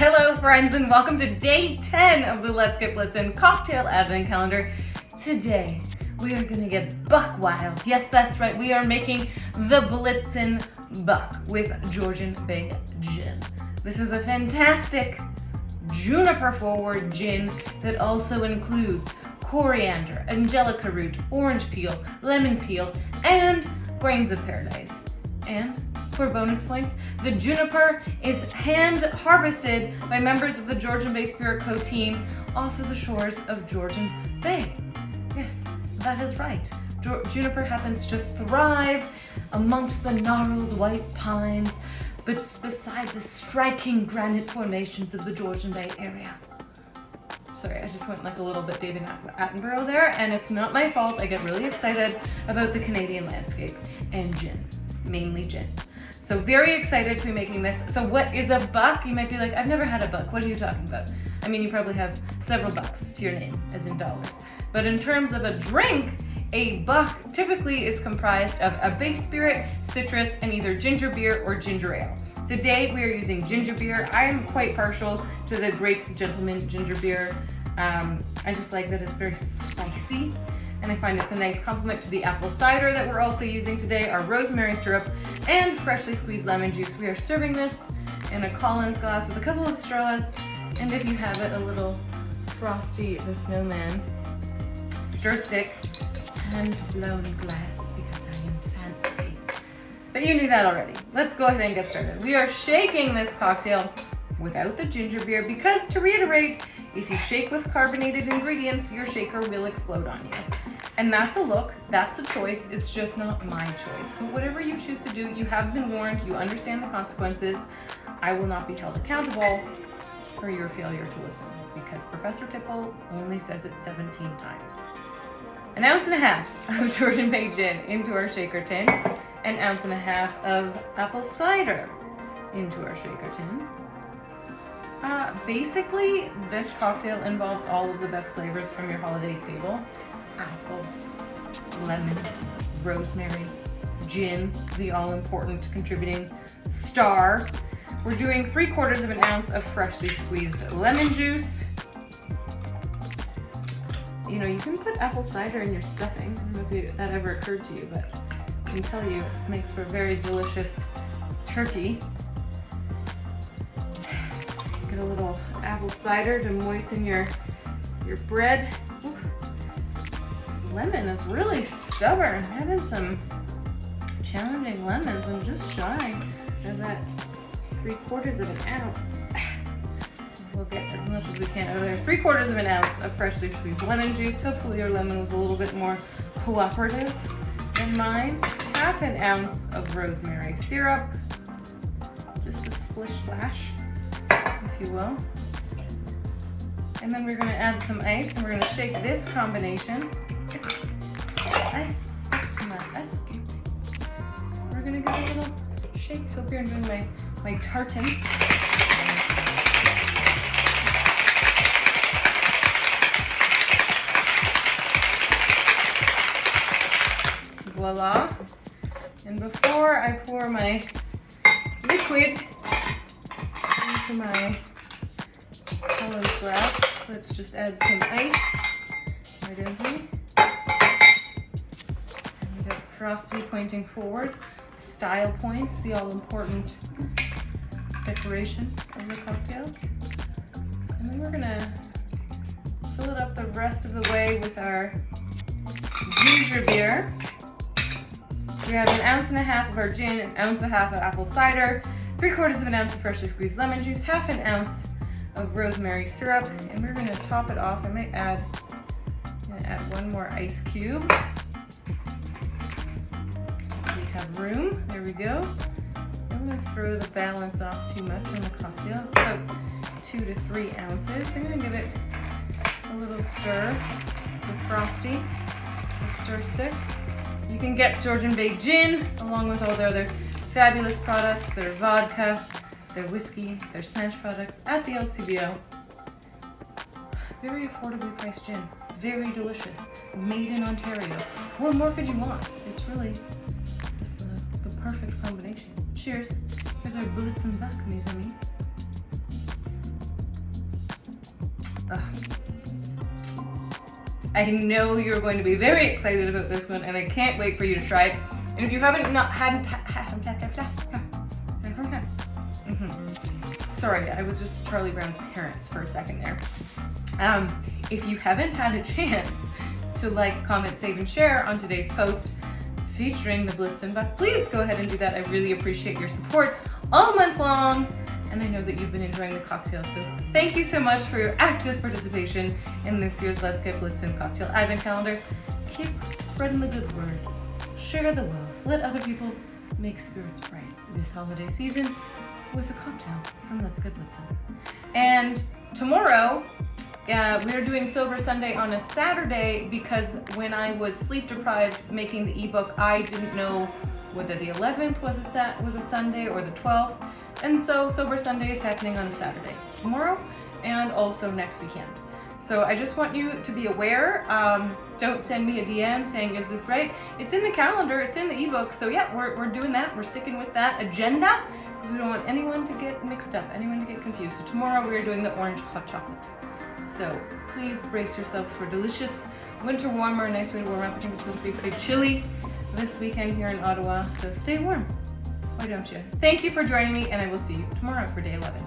Hello friends and welcome to day 10 of the Let's Get Blitzen cocktail advent calendar. Today we are gonna get buck wild. Yes, that's right, we are making the Blitzen Buck with Georgian Bay Gin. This is a fantastic juniper-forward gin that also includes coriander, angelica root, orange peel, lemon peel, and grains of paradise. And for bonus points, the juniper is hand harvested by members of the Georgian Bay Spirit Co team off of the shores of Georgian Bay. Yes, that is right. Juniper happens to thrive amongst the gnarled white pines, but beside the striking granite formations of the Georgian Bay area. Sorry, I just went like a little bit David Attenborough there, and it's not my fault. I get really excited about the Canadian landscape and gin, mainly gin. So very excited to be making this. So what is a buck? You might be like, I've never had a buck. What are you talking about? I mean, you probably have several bucks to your name, as in dollars. But in terms of a drink, a buck typically is comprised of a base spirit, citrus, and either ginger beer or ginger ale. Today we are using ginger beer. I am quite partial to the Great Gentleman ginger beer. I just like that it's very spicy, and I find it's a nice complement to the apple cider that we're also using today, our rosemary syrup, and freshly squeezed lemon juice. We are serving this in a Collins glass with a couple of straws, and if you have it, a little Frosty the Snowman stir stick and blown glass because I am fancy. But you knew that already. Let's go ahead and get started. We are shaking this cocktail without the ginger beer because, to reiterate, if you shake with carbonated ingredients, your shaker will explode on you. And that's a look, that's a choice, it's just not my choice. But whatever you choose to do, you have been warned, you understand the consequences. I will not be held accountable for your failure to listen because Professor Tipple only says it 17 times. 1.5 ounces of Georgian Bay Gin into our shaker tin, 1.5 ounces of apple cider into our shaker tin. Basically, this cocktail involves all of the best flavors from your holiday table. Apples, lemon, rosemary, gin, the all-important contributing star. We're doing 3/4 ounce of freshly squeezed lemon juice. You know, you can put apple cider in your stuffing. I don't know if that ever occurred to you, but I can tell you it makes for a very delicious turkey. Get a little apple cider to moisten your bread. Ooh. Lemon is really stubborn. Having some challenging lemons. I'm just shy of that 3/4 ounce. We'll get as much as we can out of there. 3/4 ounce of freshly squeezed lemon juice. Hopefully your lemon was a little bit more cooperative than mine. 1/2 ounce of rosemary syrup. Just a splish splash, if you will. And then we're going to add some ice, and we're going to shake this combination. Ice stuck to my ice cube. We're going to give it a little shake. Hope you're enjoying my tartan. Voila. And before I pour my liquid into my Collins glass, let's just add some ice right in here. And we got Frosty pointing forward, style points, the all-important decoration of the cocktail. And then we're gonna fill it up the rest of the way with our ginger beer. We have 1.5 ounces of our gin, 1.5 ounces of apple cider, 3/4 ounce of freshly squeezed lemon juice, 1/2 ounce of rosemary syrup, and we're going to top it off. I might add one more ice cube. So we have room. There we go. I'm going to throw the balance off too much on the cocktail. It's about 2 to 3 ounces. I'm going to give it a little stir with Frosty, the stir stick. You can get Georgian Bay Gin along with all their other fabulous products, their vodka, their whiskey, their smash products at the LCBO. Very affordably priced gin, very delicious, made in Ontario. What more could you want? It's really just the perfect combination. Cheers. Here's our Blitzen Buck, mes amis. I know you're going to be very excited about this one, and I can't wait for you to try it. And if you sorry, I was just Charlie Brown's parents for a second there. If you haven't had a chance to like, comment, save, and share on today's post featuring the Blitzen Buck, please go ahead and do that. I really appreciate your support all month long, and I know that you've been enjoying the cocktail, so thank you so much for your active participation in this year's Let's Get Blitzen Cocktail Advent Calendar. Keep spreading the good word. Share the wealth. Let other people make spirits bright this holiday season with a cocktail from Let's Get Blitzen. And tomorrow, we are doing Sober Sunday on a Saturday because when I was sleep deprived making the ebook, I didn't know whether the 11th was a Sunday or the 12th. And so Sober Sunday is happening on a Saturday tomorrow and also next weekend. So I just want you to be aware. Don't send me a DM saying, is this right? It's in the calendar, it's in the ebook. So yeah, we're doing that. We're sticking with that agenda because we don't want anyone to get mixed up, anyone to get confused. So tomorrow we're doing the orange hot chocolate. So please brace yourselves for delicious winter warmer, a nice way to warm up. I think it's supposed to be pretty chilly this weekend here in Ottawa, so stay warm. Why don't you? Thank you for joining me, and I will see you tomorrow for day 11.